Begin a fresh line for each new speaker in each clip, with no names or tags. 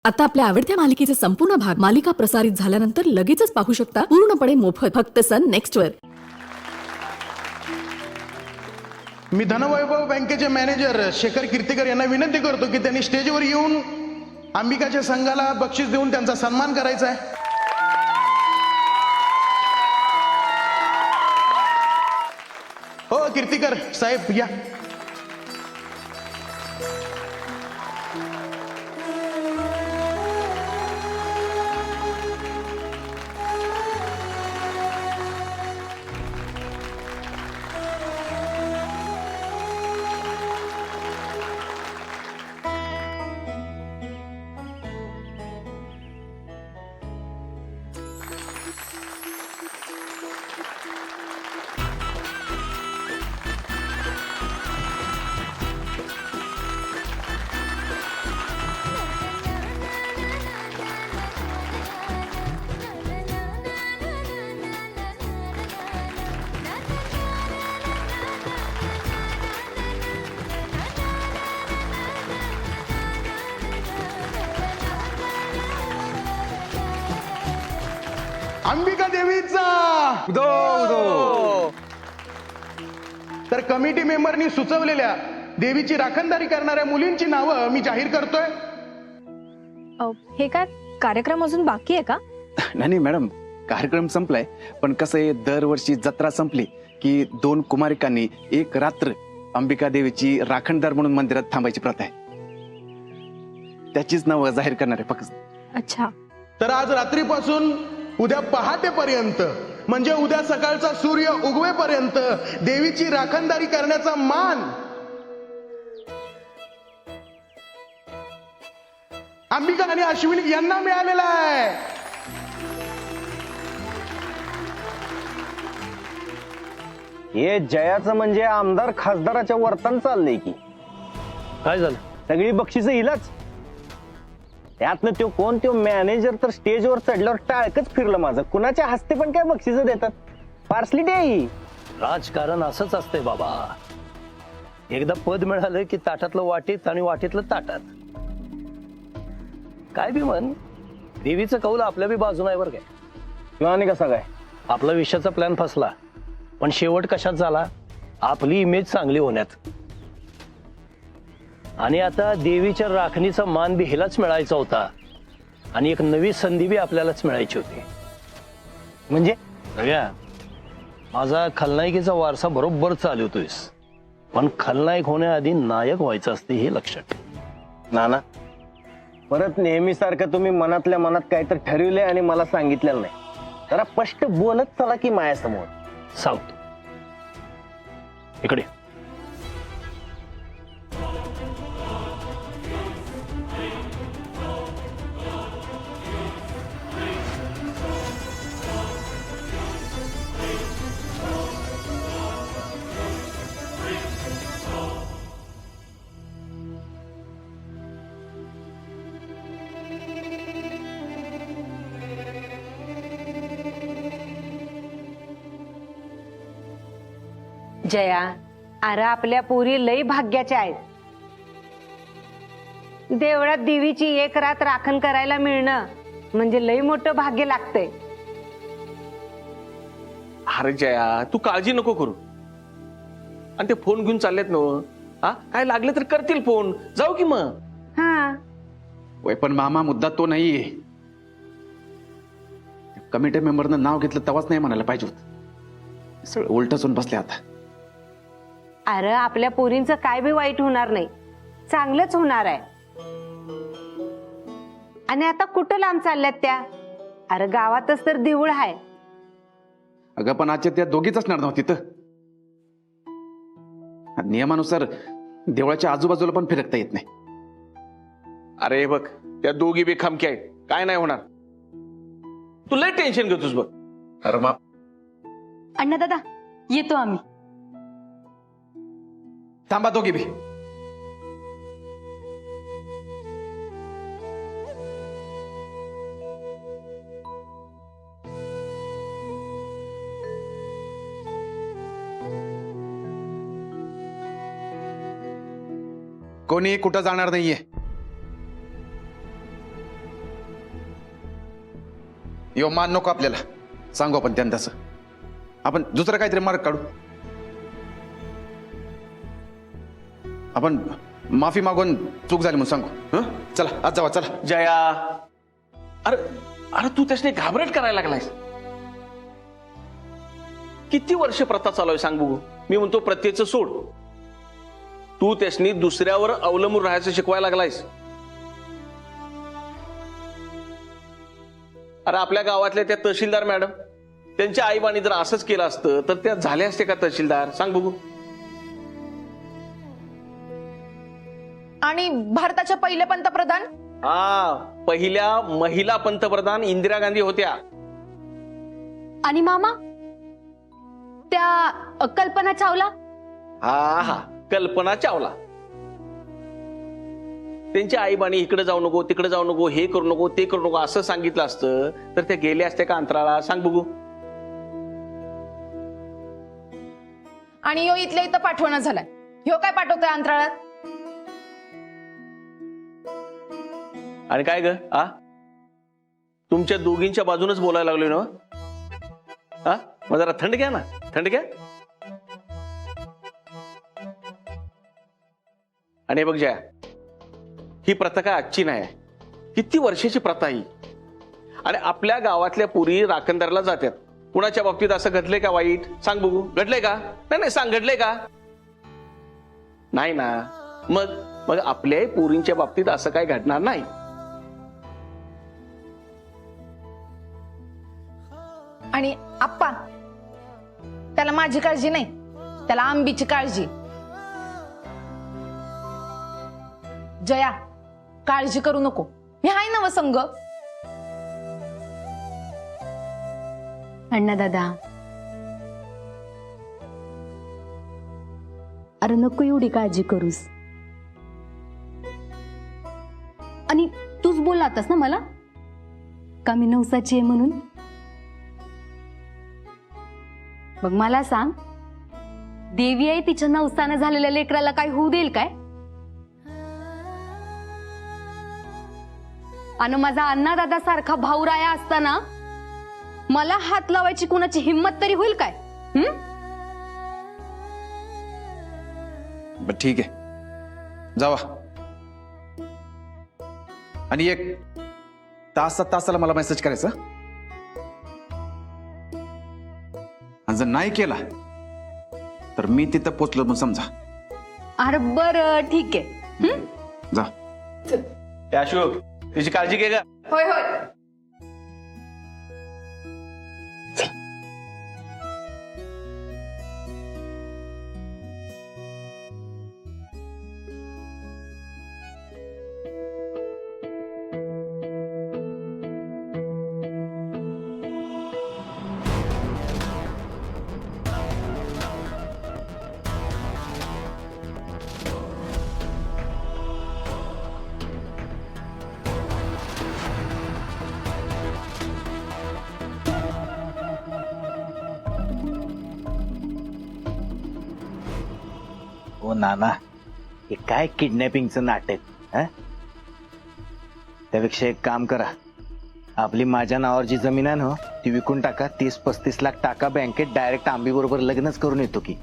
आता आपल्या आवडत्या मालिकेचे संपूर्ण भाग मालिका प्रसारित झाल्यानंतर लगेचच पाहू शकता पूर्णपणे मोफत फक्त सन नेक्स्ट वर।
मी धनवैभव बँकेचे मॅनेजर शेखर कीर्तिकर यांना विनंती करतो की त्यांनी स्टेजवर येऊन अंबिकाच्या संघाला बक्षीस देऊन त्यांचा सन्मान करायचा आहे। हो कीर्तिकर साहेब या। अंबिका देवीचा
उदो उदो।
तर कमिटी मेंबरनी सुचवलेल्या देवीची राखणदारी करणाऱ्या मुलींची नावं मी जाहीर करतोय।
हे काय कार्यक्रम अजून बाकी आहे का?
नाही मॅडम, कार्यक्रम संपलाय, पण कसं आहे दरवर्षी जत्रा संपली की दोन कुमारिकांनी एक रात्र अंबिका देवीची राखणदार म्हणून मंदिरात थांबायची प्रथा आहे, त्याचीच नावं जाहीर करणार आहे फक्त।
अच्छा,
तर आज रात्रीपासून उद्या पहाटेपर्यंत म्हणजे उद्या सकाळचा सूर्य उगवेपर्यंत देवीची राखणदारी करण्याचा मान अंबिका आणि अश्विनी यांना मिळालेला आहे।
हे जयाचं म्हणजे आमदार खासदाराच्या वर्तन चाललंय की
काय झालं?
सगळी बक्षिसं हिलाच। त्यातनं तो कोण तो मॅनेजर तर स्टेजवर चढल्यावर टाळकच फिरलं माझं। कुणाच्या हस्ते पण काय बक्षिसं देतात? पार्सलिटी आहे ही।
राजकारण असंच असतंय बाबा, एकदा पद मिळालं की ताटातलं वाटीत आणि वाटीतलं ताटात। काय बी म्हण, देवीचं कौल आपल्या बी बाजून आहे बरं काय।
किंवा आणि कसा काय
आपला विषयाचा प्लॅन फसला, पण शेवट कशात झाला? आपली इमेज चांगली होण्यात। आणि आता देवीच्या राखणीचा मान बी हिलाच मिळायचा होता आणि एक नवी संधी बी आपल्यालाच मिळायची होती।
म्हणजे
रव्या, माझा खलनायकीचा वारसा बरोबर चालवतोयस, पण खलनायक होण्याआधी नायक व्हायचं असते हे लक्षात ठेव।
नाना, परत नेहमीसारखं तुम्ही मनातल्या मनात काहीतरी ठरविलंय आणि मला सांगितलेलं नाही। जरा स्पष्ट बोलत चला की मायासमोर।
सांगतो, इकडे।
जया, अरे आपल्या पोरी लई भाग्याच्या आहेत। देवळात देवीची एक रात राखण करायला मिळणं म्हणजे लई मोठं भाग्य लागतंय।
अरे जया, तू काळजी नको करू। आणि ते फोन घेऊन चाललेत ना, हा काय लागले तर करतील फोन, जाऊ की मग।
हा,
वय पण मामा, मुद्दा तो नाहीये। कमिटी मेंबरनं नाव घेतलं तेव्हाच नाही म्हणायला पाहिजे होत, सगळं उलटच होऊन बसले आता।
अरे आपल्या पोरींचं काय बी वाईट होणार नाही, चांगलंच होणार आहे। आणि आता कुठं लांब चालल्यात त्या? अरे गावातच तर देऊळ आहे।
अगं पण आजच्या त्या दोघीच असणार नव्हती तर नियमानुसार देवळाच्या आजूबाजूला पण फिरकता येत नाही।
अरे बघ, त्या दोघी बी खमक्या आहेत, काय नाही होणार। तू लय टेन्शन घेतोस बघ।
अरे मा,
अण्णा दादा येतो आम्ही।
थांबा दोघी बी। कोणी कुठं जाणार नाहीये. यो मान नको आपल्याला. सांगू आपण त्यांना तसं. आपण दुसरं काहीतरी मार्ग काढू. आपण माफी मागून चूक झाली म्हणून सांगू. हं? चला आज जावा. चला.
जया, अरे अरे तू त्याने घाबरट करायला लागलायस. किती वर्ष प्रथा चालू आहे सांग बघू. मी म्हणतो प्रत्येचं सोड. तू त्यासनी दुसऱ्यावर अवलंबून राहायचं शिकवायला लागलायस. अरे आपल्या गावातल्या त्या तहसीलदार मॅडम, त्यांच्या आईबानी जर असंच केलं असतं तर त्या झाल्या असते का तहसीलदार? सांग बघू.
आणि भारताच्या पहिल्या पंतप्रधान?
पहिल्या महिला पंतप्रधान इंदिरा गांधी होत्या.
आणि मामा त्या कल्पना चावला?
हा कल्पना चावला. त्यांच्या आईबानी इकडे जाऊ नको, तिकडे जाऊ नको, हे करू नको, ते करू नको असं सांगितलं असतं तर त्या गेल्या असत्या का अंतराळा? सांग बघू.
आणि ह्यो इथल्या इथं पाठवणं झालाय. ह्यो काय पाठवतोय अंतराळात?
आणि काय ग तुमच्या दोघींच्या बाजूनच बोलायला लागलोय ना. मग जरा थंड घ्या ना, थंड घ्या. आणि बघ जया, ही प्रथा काय आजची नाही आहे. किती वर्षाची प्रथा ही. आणि आपल्या गावातल्या पुरी राखणदारला जातात. कुणाच्या बाबतीत असं घडलंय का वाईट? सांग बघू. घडलंय का? नाही सांग, घडलंय का? नाही ना. मग आपल्याही पुरींच्या बाबतीत असं काय घडणार नाही.
आणि आप्पा, त्याला माझी काळजी नाही, त्याला आंबीची काळजी. जया, काळजी करू नको, मी हाय नव संग.
अण्णा दादा, अरे नको एवढी काळजी करूस. आणि तूच बोललातस ना मला का मी नवसाची आहे म्हणून. मग मला सांग, देवी आहे तिच्या नवसानं झालेल्या लेकराला काय होऊ देईल काय? आणि माझा अण्णा दादा सारखा भाऊराया असताना मला हात लावायची कुणाची हिंमत तरी होईल काय?
बर ठीक आहे, जावा. आणि एक तासाला मला मेसेज करायचा. आणि जर नाही केला तर मी तिथं पोचलो म्हणून समजा.
अरे बर ठीक आहे.
जा.
अशोक, तिची काळजी घे का?
होय होय.
ओ नाना, हे काय किडनॅपिंगचं नाटक? त्यापेक्षा एक काम करा, आपली माझ्या नावावर जी जमीन आहे ना ती विकून टाका. 30-35 लाख टाका बँकेत. डायरेक्ट आंबी बरोबर लग्नच करून येतो की.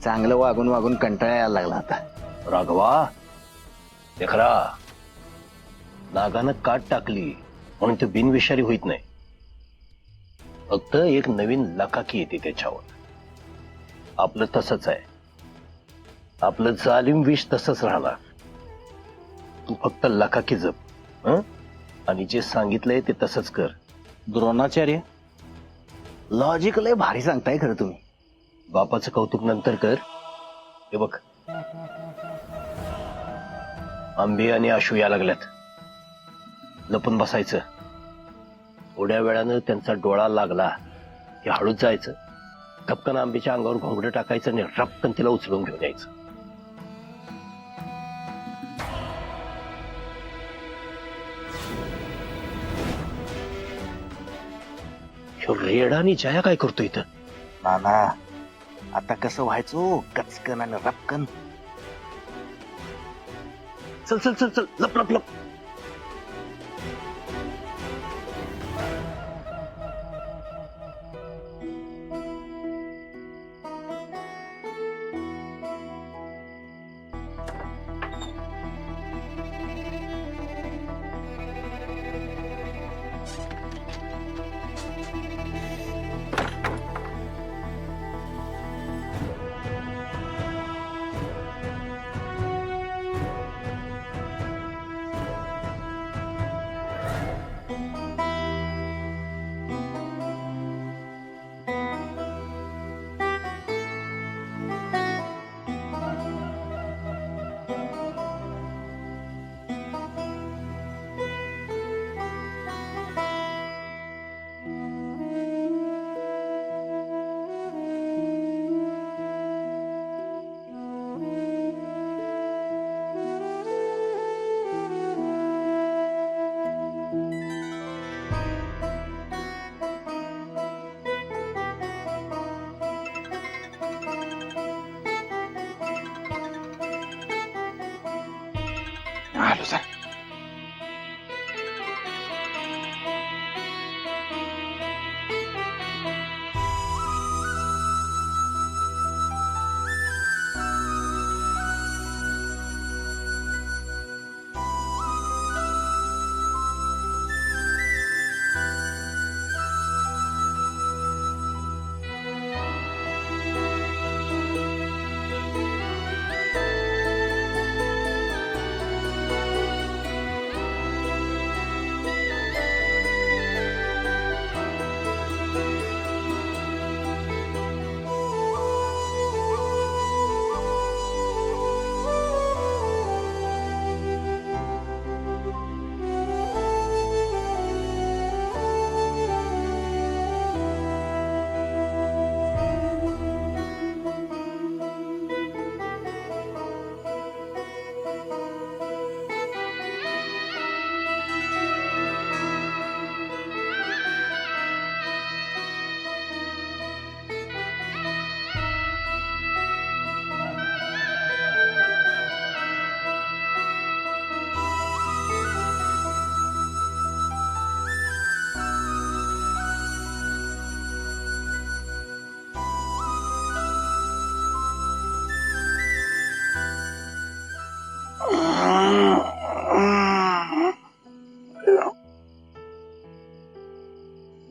चांगलं वागून कंटाळा यायला लागला आता.
राघवा, देखरा, नागानं काट टाकली म्हणून ते बिनविषारी होईत नाही. फक्त एक नवीन लकाकी येते त्याच्यावर. आपलं तसंच आहे. आपलं जालिम विष तसंच राहणार. तू फक्त लकाकी जप आणि जे सांगितलंय ते तसंच कर.
द्रोणाचार्य, लॉजिक लय भारी सांगताय खरं तुम्ही.
बापाचं कौतुक नंतर कर. हे बघ, आंबे आणि आशू या लागल्यात. लपून बसायचं. थोड्या वेळानं त्यांचा डोळा लागला की हळूच जायचं. टपकन आंबेच्या अंगावर घोंगडं टाकायचं आणि रपकन तिला उचलून घेऊन यायचं. रेडा आणि जया काय करतो इथं?
नाना, आता कसं व्हायचो? कचकन आणि रपकन.
चल चल चल चल, लप लप लप.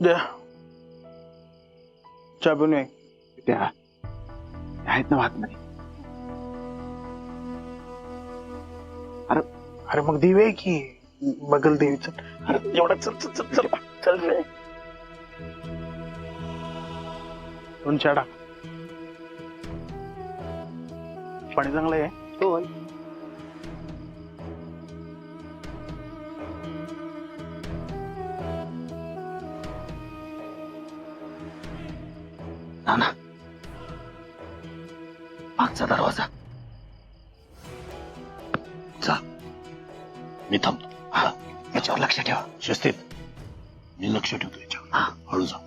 द्या चहा पिऊन ये.
त्या आहेत ना आतमध्ये.
अरे मग दिवे की बगल देवीचं. अरे एवढा चल चल चल चल चल रे. दोन चहा टाक. पाणी चांगलं आहे.
हो.
नाना मागचा दरवाजा.
जा मी थांबतो.
हा, याच्यावर लक्ष ठेवा.
शिस्तीत मी लक्ष ठेवतो याच्यावर.
हा.
हळू जा.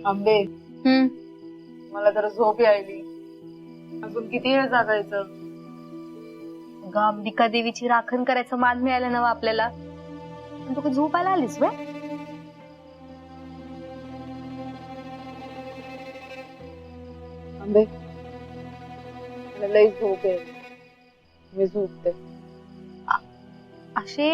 आंबे मला जरा झोप यायली. अजून किती वेळ जागायचं.
अंबिका देवीची राखण करायचं मान मिळालं ना आपल्याला. पण तू झोपायला आलीस वे.
आंबे मला लई झोप आहे. मी झोपते.
असे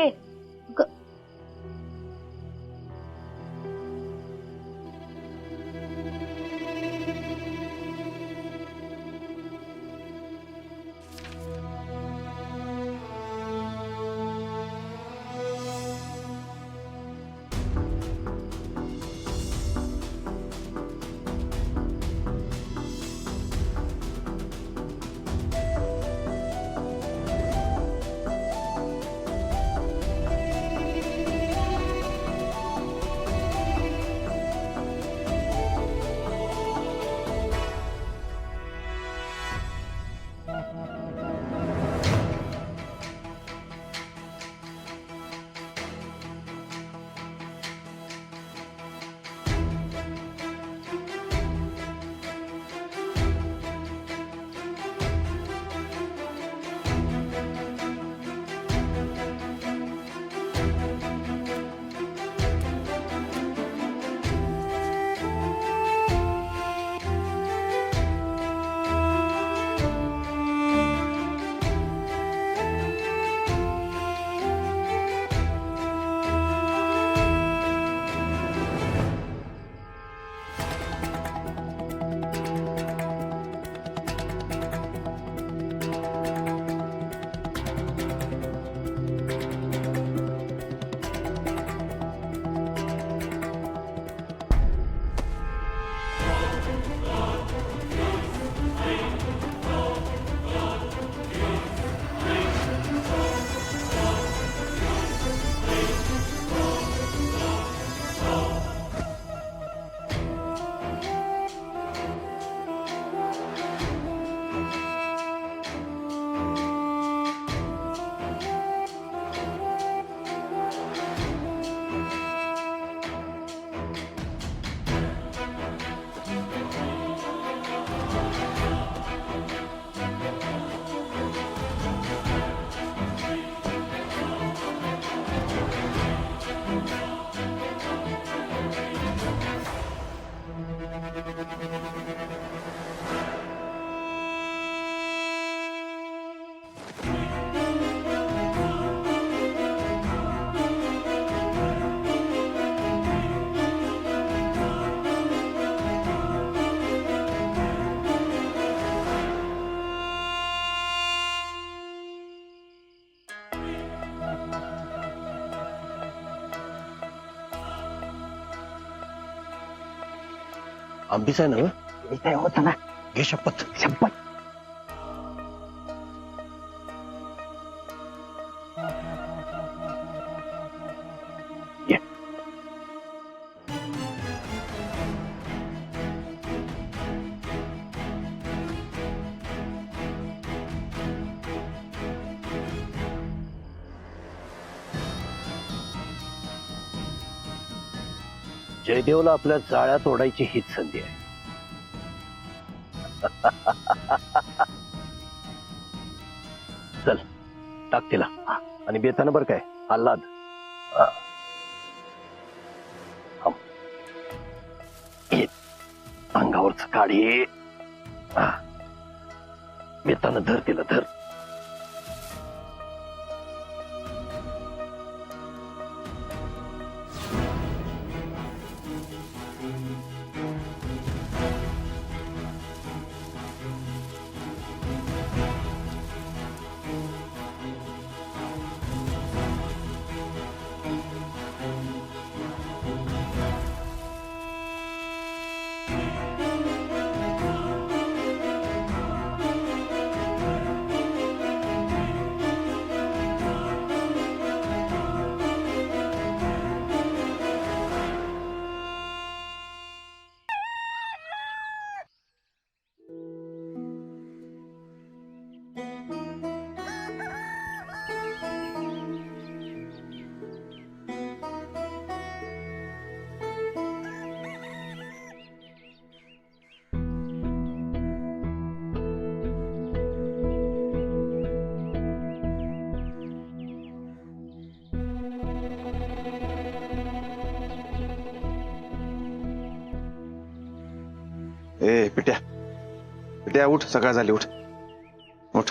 आंबीच आहे ना.
काय होतं ना.
घे शपथ.
शपथ.
जयदेवला आपल्या जाळ्यात ओढायची हीच संधी आहे. चल टाक तिला आणि बेतानं बरं काय आल्हाद. अंगावरच काढी बेतानं धर तिला धर.
ए पिट्या पिट्या उठ, सकाळ झाली, उठ उठ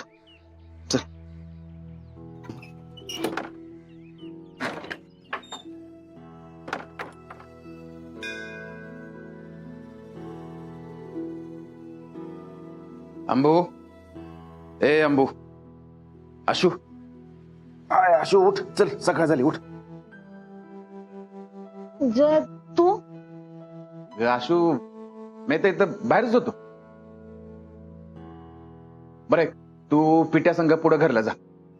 चल. Ambu, A Ambu, Ashu, I Ashu उठ, चल सकाळ झाली, उठ.
जय तू
आशू मी तर इथं बाहेरच होतो. बरं तू पिट्या संघ पुढे घरला जा,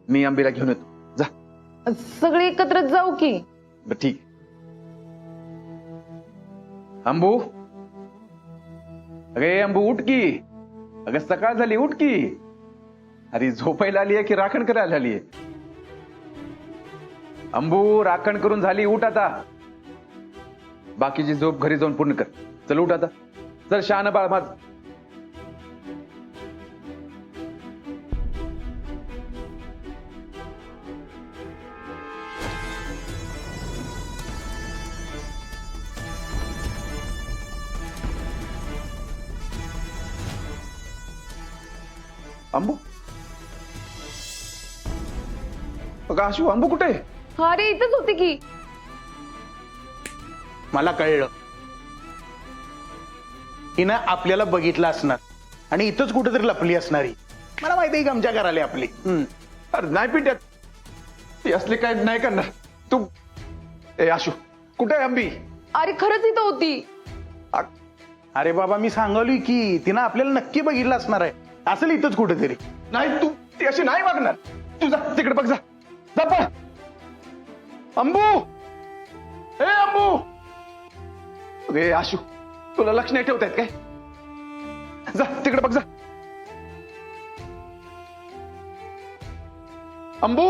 मी आंबीला घेऊन येतो. जा
सगळे एकत्रच जाऊ की.
बरं ठीक. अंबू, अगे अंबू उठ की, अगं सकाळ झाली, उठ की. अरे झोपायला आली आहे की राखण करायला आली आहे? अंबू राखण करून झाली, उठ आता. बाकीची झोप घरी जाऊन पूर्ण कर. चल उठ आता, चल शहाणा बाळ माझ. अंबू, अगं आशू, अंबू कुठे आहे?
अरे इथंच होती की.
मला कळलं, हिनं आपल्याला बघितलं असणार आणि इथंच कुठेतरी लपली असणारी. मला माहिती आहे आमच्या घराला आपली.
अरे नाही पिट्यात, ती असले काय नाही करणार. तू ए आशू कुठे आहे अंबी?
अरे खरंच इथं होती.
अरे बाबा मी सांगलोय की तिनं आपल्याला नक्की बघितलं असणार आहे. असेल इथंच कुठेतरी.
नाही तू ती अशी नाही वागणार. तू जा तिकडे बघ, जा जा पळ. अंबू, ए अंबू, अगे आशू तुला लक्ष नाही ठेवतायत काय? जा तिकडे बघ, जा. अंबू,